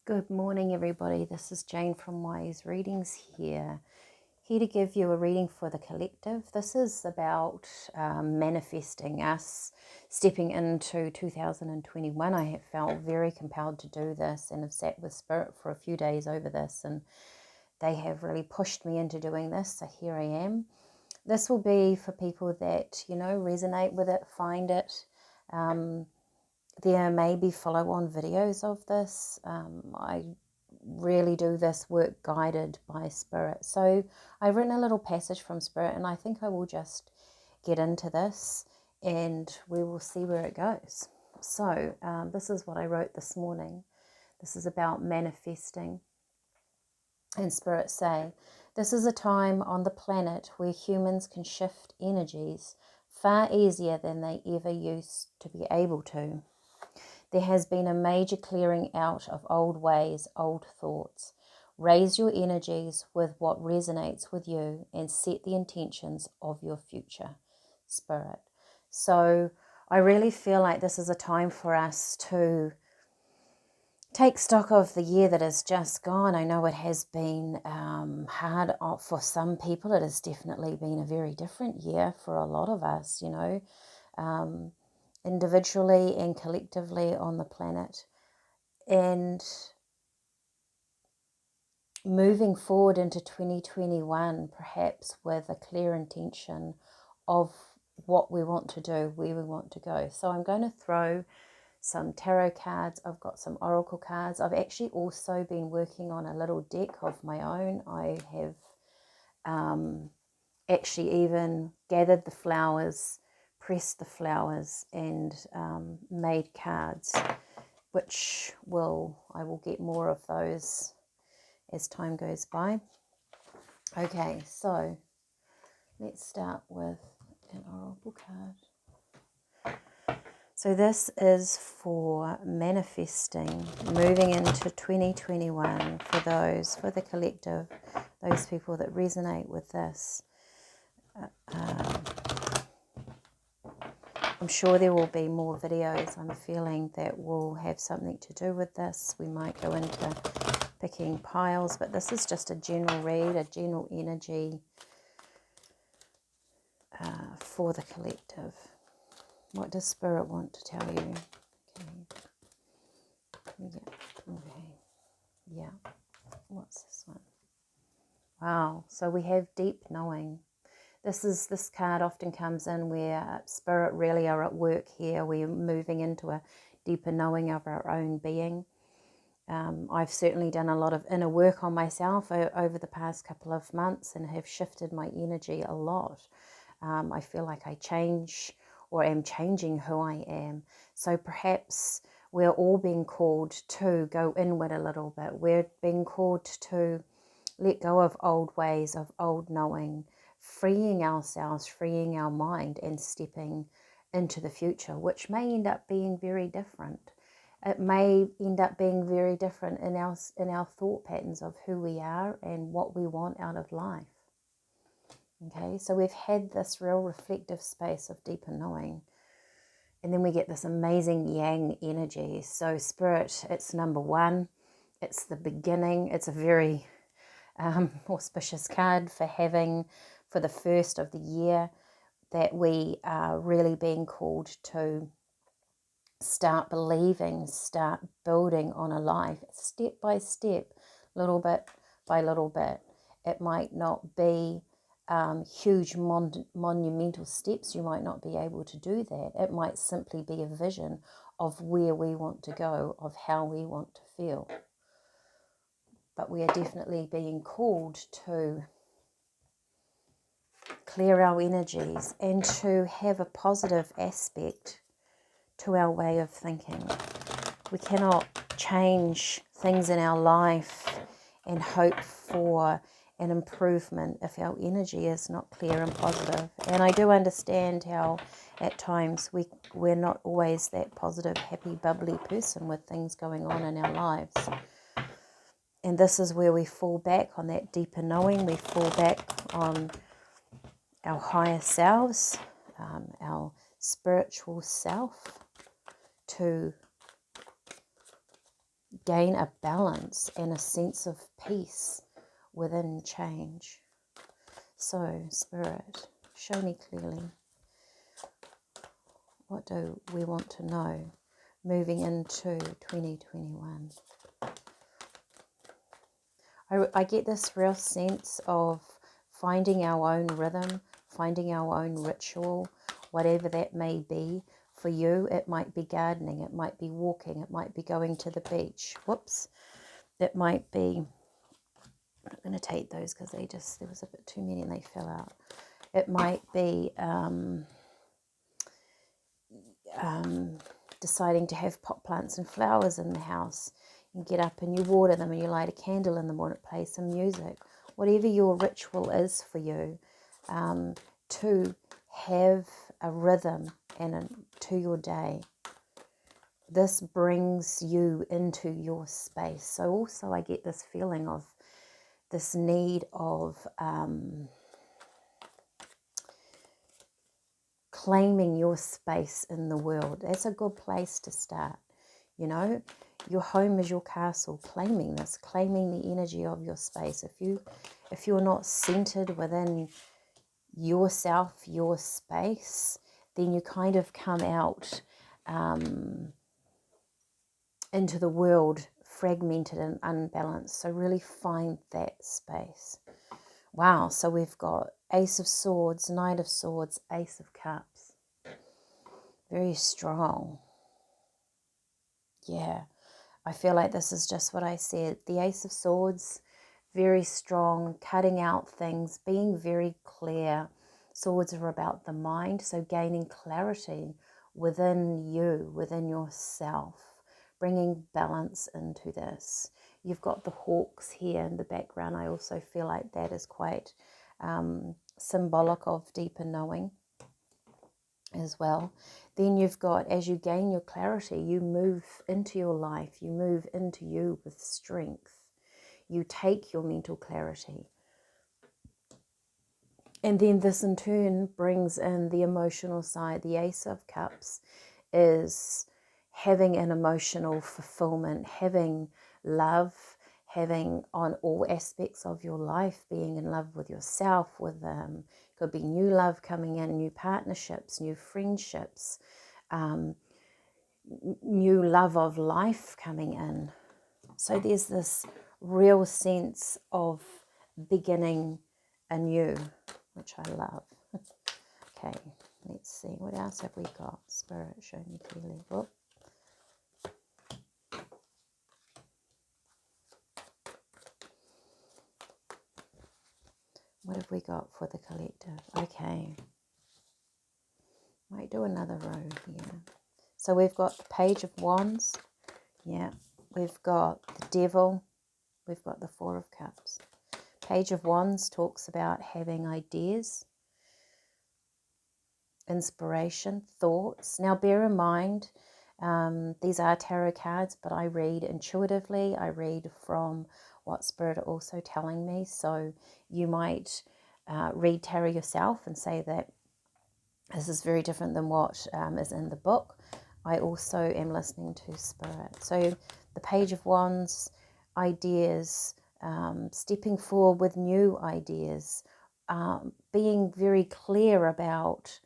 Good morning, everybody. This is Jane from Wise Readings here to give you a reading for the collective. This is about manifesting us stepping into 2021. I have felt very compelled to do this and have sat with Spirit for a few days over this, and they have really pushed me into doing this. So here I am. This will be for people that, resonate with it, find it. There may be follow-on videos of this. I really do this work guided by Spirit. So I've written a little passage from Spirit, and I think I will just get into this and we will see where it goes. So this is what I wrote this morning. This is about manifesting. And Spirit say, this is a time on the planet where humans can shift energies far easier than they ever used to be able to. There has been a major clearing out of old ways, old thoughts. Raise your energies with what resonates with you and set the intentions of your future, Spirit. So I really feel like this is a time for us to take stock of the year that has just gone. I know it has been hard for some people. It has definitely been a very different year for a lot of us, individually and collectively on the planet. And moving forward into 2021, perhaps with a clear intention of what we want to do, where we want to go. So I'm going to throw some tarot cards. I've got some oracle cards. I've actually also been working on a little deck of my own. I have actually even gathered the flowers, pressed the flowers, and made cards, which I will get more of those as time goes by. Okay, so let's start with an oracle card. So this is for manifesting, moving into 2021 for the collective, those people that resonate with this. I'm sure there will be more videos, I'm feeling, that will have something to do with this. We might go into picking piles, but this is just a general read, a general energy for the collective. What does Spirit want to tell you? Yeah. What's this one? Wow. So we have deep knowing. This card often comes in where Spirit really are at work here. We're moving into a deeper knowing of our own being. I've certainly done a lot of inner work on myself over the past couple of months and have shifted my energy a lot. I feel like I change or am changing who I am. So perhaps we're all being called to go inward a little bit. We're being called to let go of old ways, of old knowing, freeing ourselves, freeing our mind, and stepping into the future, which may end up being very different. It may end up being very different in our thought patterns of who we are and what we want out of life. Okay, so we've had this real reflective space of deeper knowing. And then we get this amazing yang energy. So Spirit, it's number one. It's the beginning. It's a very auspicious card for the first of the year, that we are really being called to start believing, start building on a life step by step, little bit by little bit. It might not be huge monumental steps. You might not be able to do that. It might simply be a vision of where we want to go, of how we want to feel. But we are definitely being called to clear our energies and to have a positive aspect to our way of thinking. We cannot change things in our life and hope for an improvement if our energy is not clear and positive. And I do understand how at times we're not always that positive, happy, bubbly person with things going on in our lives. And this is where we fall back on that deeper knowing. We fall back on our higher selves, our spiritual self, to gain a balance and a sense of peace within change. So, Spirit, show me clearly, what do we want to know moving into 2021? I get this real sense of finding our own rhythm, finding our own ritual, whatever that may be. For you, it might be gardening, it might be walking, it might be going to the beach. Whoops. It might be, I'm not going to take those because there was a bit too many and they fell out. It might be deciding to have pot plants and flowers in the house. You get up and you water them and you light a candle in the morning, play some music. Whatever your ritual is for you, to have a rhythm to your day. This brings you into your space. So also I get this feeling of this need of claiming your space in the world. That's a good place to start. You know, your home is your castle. Claiming this, claiming the energy of your space. If you're not centered within yourself, your space, then you kind of come out into the world fragmented and unbalanced. So really find that space. Wow, so we've got Ace of Swords, Knight of Swords, Ace of Cups. Very strong. Yeah, I feel like this is just what I said. The Ace of Swords, very strong, cutting out things, being very clear. Swords are about the mind, so gaining clarity within you, within yourself, bringing balance into this. You've got the hawks here in the background. I also feel like that is quite symbolic of deeper knowing as well. Then you've got, as you gain your clarity, you move into your life, you move into you with strength. You take your mental clarity. And then this in turn brings in the emotional side. The Ace of Cups is having an emotional fulfillment, having love, having on all aspects of your life, being in love with yourself, with could be new love coming in, new partnerships, new friendships, new love of life coming in. So there's this real sense of beginning anew, which I love. Okay, let's see. What else have we got? Spirit, show me clearly. Whoop. What have we got for the collective? Okay. Might do another row here. So we've got the Page of Wands. Yeah. We've got the Devil. We've got the Four of Cups. Page of Wands talks about having ideas, inspiration, thoughts. Now bear in mind, these are tarot cards, but I read intuitively. I read from what Spirit are also telling me. So you might read tarot yourself and say that this is very different than what is in the book. I also am listening to Spirit. So the Page of Wands, ideas, stepping forward with new ideas, being very clear about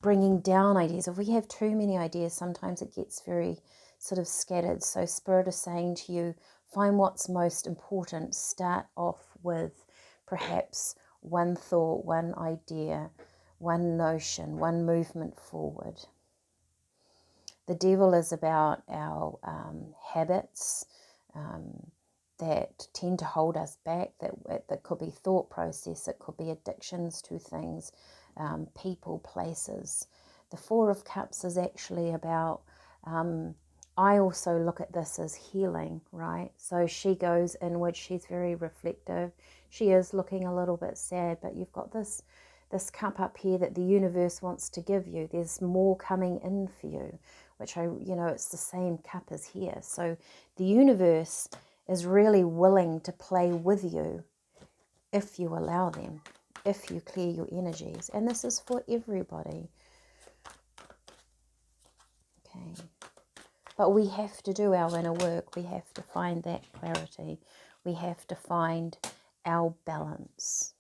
bringing down ideas. If we have too many ideas, sometimes it gets very sort of scattered. So Spirit is saying to you, find what's most important. Start off with perhaps one thought, one idea, one notion, one movement forward. The Devil is about our habits that tend to hold us back. That could be thought process, it could be addictions to things, people, places. The Four of Cups is actually about, I also look at this as healing, right? So she goes inward, she's very reflective. She is looking a little bit sad, but you've got this cup up here that the universe wants to give you. There's more coming in for you, which it's the same cup as here. So the universe is really willing to play with you if you allow them, if you clear your energies. And this is for everybody. Okay. But we have to do our inner work. We have to find that clarity. We have to find our balance.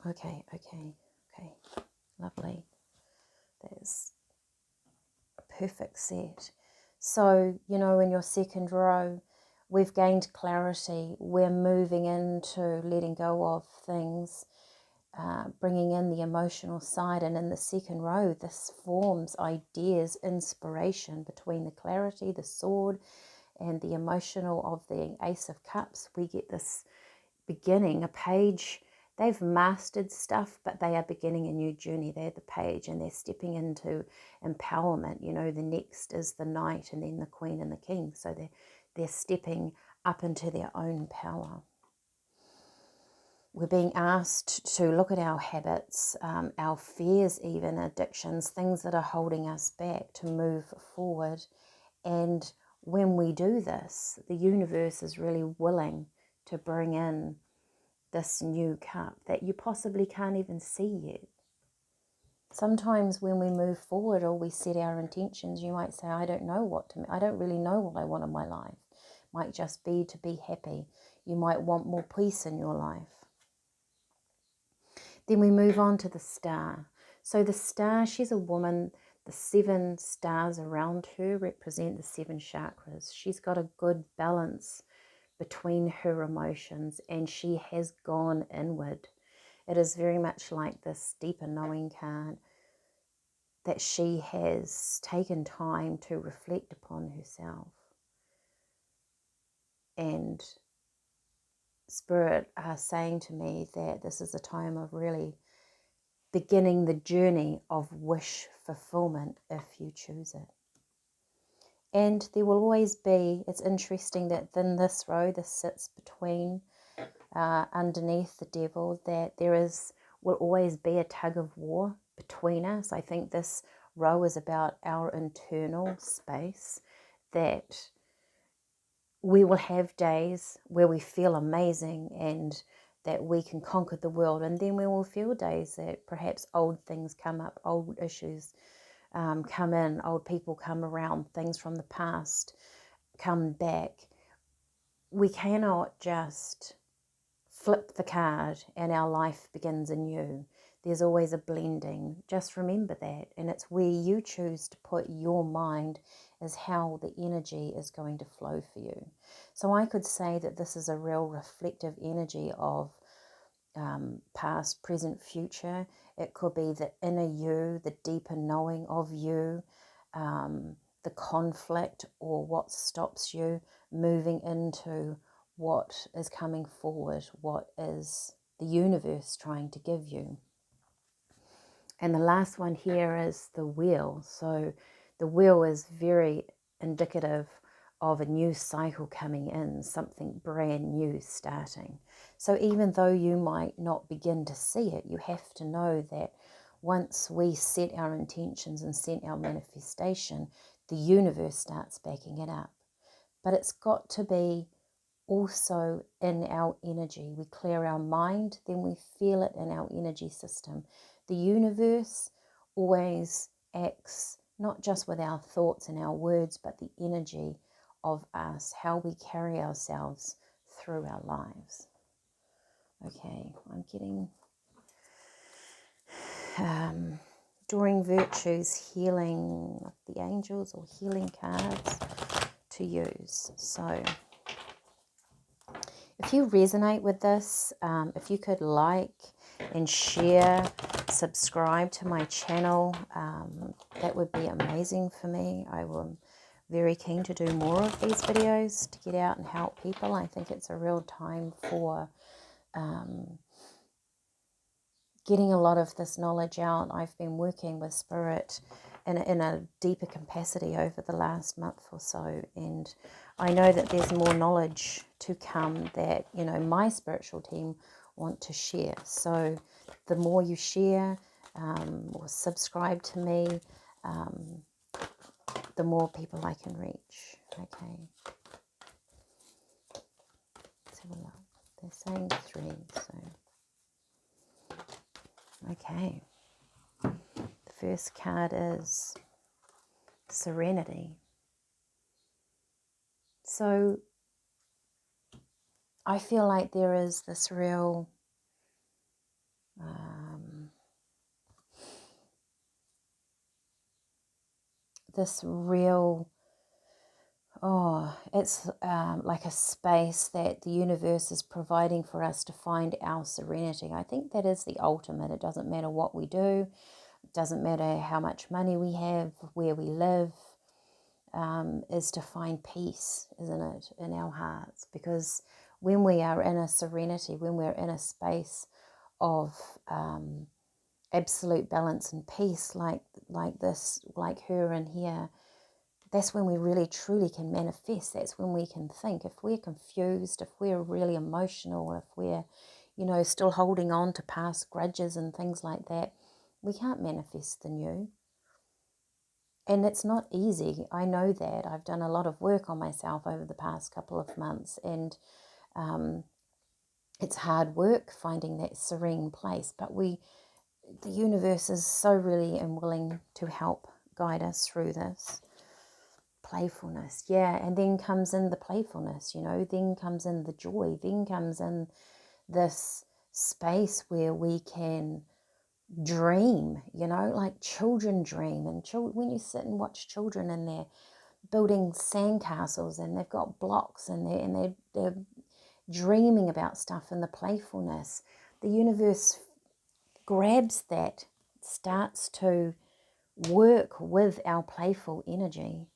Okay. Lovely. There's a perfect set. So, you know, in your second row, we've gained clarity. We're moving into letting go of things, bringing in the emotional side. And in the second row, this forms ideas, inspiration between the clarity, the sword, and the emotional of the Ace of Cups. We get this beginning, a page. They've mastered stuff, but they are beginning a new journey. They're the page, and they're stepping into empowerment. You know, the next is the Knight, and then the Queen and the King. So they're stepping up into their own power. We're being asked to look at our habits, our fears, even addictions, things that are holding us back, to move forward. And when we do this, the universe is really willing to bring in this new cup that you possibly can't even see yet. Sometimes when we move forward or we set our intentions, you might say, I don't really know what I want in my life. It might just be to be happy. You might want more peace in your life. Then we move on to the star. So the star, she's a woman. The 7 stars around her represent the 7 chakras. She's got a good balance between her emotions, and she has gone inward. It is very much like this deeper knowing card, that she has taken time to reflect upon herself. And Spirit are saying to me that this is a time of really beginning the journey of wish fulfillment if you choose it. And there will always be, it's interesting that in this row, this sits between, underneath the devil, that will always be a tug of war between us. I think this row is about our internal space, that we will have days where we feel amazing and that we can conquer the world, and then we will feel days that perhaps old things come up, old issues come in, old people come around, things from the past come back. We cannot just flip the card and our life begins anew. There's always a blending. Just remember that. And it's where you choose to put your mind is how the energy is going to flow for you. So I could say that this is a real reflective energy of past, present, future. It could be the inner you, the deeper knowing of you, the conflict or what stops you moving into what is coming forward, what is the universe trying to give you. And the last one here is the wheel. So the wheel is very indicative of a new cycle coming in, something brand new starting. So even though you might not begin to see it, you have to know that once we set our intentions and set our manifestation, the universe starts backing it up. But it's got to be also in our energy. We clear our mind, then we feel it in our energy system. The universe always acts not just with our thoughts and our words, but the energy of us, how we carry ourselves through our lives. Okay, I'm getting drawing virtues, healing, the angels or healing cards to use. So if you resonate with this, if you could like and share, subscribe to my channel, that would be amazing for me. I am very keen to do more of these videos to get out and help people. I think it's a real time for getting a lot of this knowledge out. I've been working with Spirit in a deeper capacity over the last month or so, and I know that there's more knowledge to come that, you know, my spiritual team want to share. So the more you share or subscribe to me, the more people I can reach. Okay, let's have a look. They're saying 3, so okay. The first card is serenity. So I feel like there is this real this real it's like a space that the universe is providing for us to find our serenity. I think that is the ultimate. It doesn't matter what we do. It doesn't matter how much money we have, where we live, is to find peace, isn't it, in our hearts? Because when we are in a serenity, when we're in a space of absolute balance and peace, like this, like her in here, that's when we really truly can manifest. That's when we can think. If we're confused, if we're really emotional, if we're, still holding on to past grudges and things like that, we can't manifest the new. And it's not easy. I know that. I've done a lot of work on myself over the past couple of months, and it's hard work finding that serene place. But the universe is so really and willing to help guide us through this. Playfulness, yeah. And then comes in the playfulness, then comes in the joy, then comes in this space where we can dream, like children dream. And when you sit and watch children and they're building sandcastles and they've got blocks and they're dreaming about stuff, and the playfulness, the universe grabs that, starts to work with our playful energy,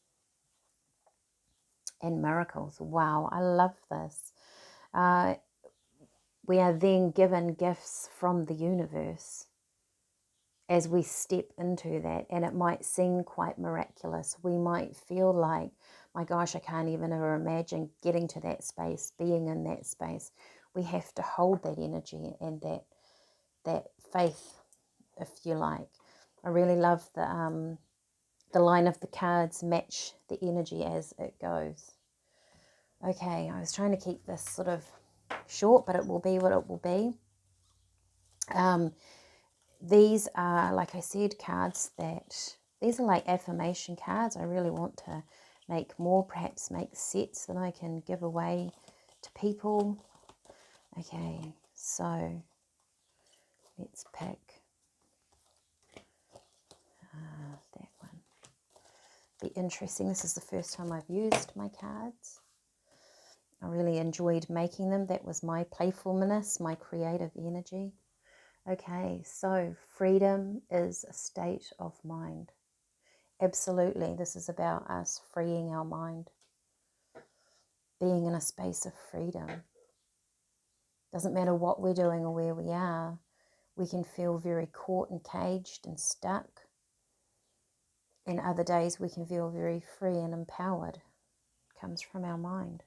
and miracles. Wow, I love this. We are then given gifts from the universe as we step into that, and it might seem quite miraculous. We might feel like, my gosh, I can't even ever imagine getting to that space, being in that space. We have to hold that energy and that faith, if you like. I really love the line of the cards match the energy as it goes. Okay, I was trying to keep this sort of short, but it will be what it will be. These are, like I said, cards these are like affirmation cards. I really want to make more, perhaps make sets that I can give away to people. Okay, so let's pick that one. Be interesting. This is the first time I've used my cards. I really enjoyed making them. That was my playfulness, my creative energy. Okay, so freedom is a state of mind. Absolutely, this is about us freeing our mind, being in a space of freedom. Doesn't matter what we're doing or where we are, we can feel very caught and caged and stuck. And other days we can feel very free and empowered. It comes from our mind.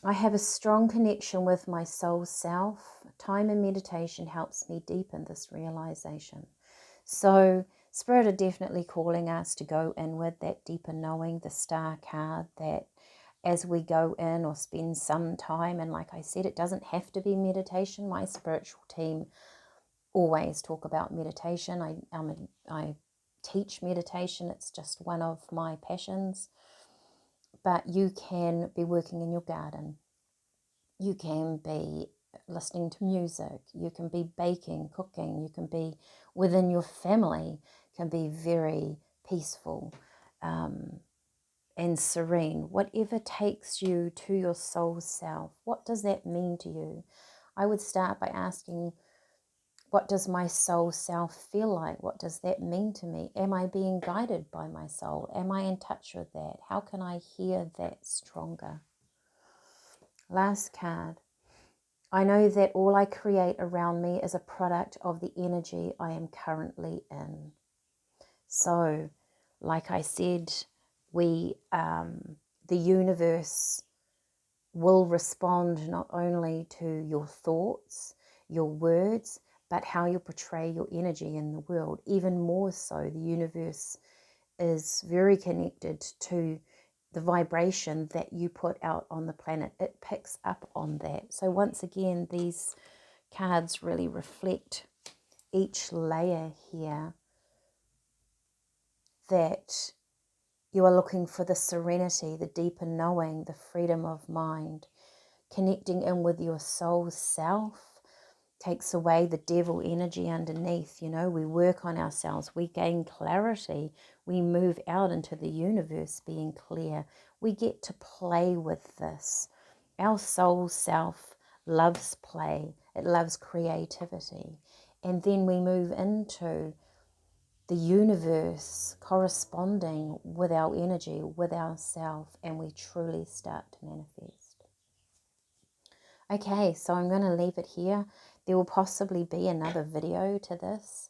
I have a strong connection with my soul self. Time and meditation helps me deepen this realization. So Spirit are definitely calling us to go inward, that deeper knowing, the star card, that as we go in or spend some time, and like I said, it doesn't have to be meditation. My spiritual team always talk about meditation. I teach meditation. It's just one of my passions. But you can be working in your garden. You can be listening to music. You can be baking, cooking. You can be within your family. Can be very peaceful and serene. Whatever takes you to your soul self. What does that mean to you? I would start by asking, what does my soul self feel like? What does that mean to me? Am I being guided by my soul? Am I in touch with that? How can I hear that stronger? Last card. I know that all I create around me is a product of the energy I am currently in. So, like I said, the universe will respond not only to your thoughts, your words, but how you portray your energy in the world. Even more so, the universe is very connected to the vibration that you put out on the planet. It picks up on that. So once again, these cards really reflect each layer here that you are looking for the serenity, the deeper knowing, the freedom of mind, connecting in with your soul self, takes away the devil energy underneath. You know, we work on ourselves, we gain clarity, we move out into the universe being clear. We get to play with this. Our soul self loves play, it loves creativity. And then we move into the universe corresponding with our energy, with ourself, and we truly start to manifest. Okay, so I'm going to leave it here. There will possibly be another video to this.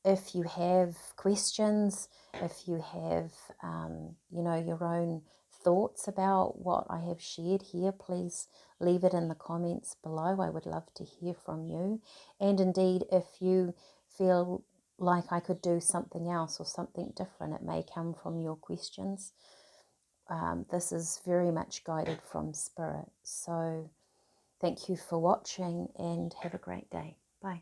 If you have questions, if you have, you know, your own thoughts about what I have shared here, please leave it in the comments below. I would love to hear from you. And indeed, if you feel like I could do something else or something different, it may come from your questions. This is very much guided from Spirit. So thank you for watching and have a great day. Bye.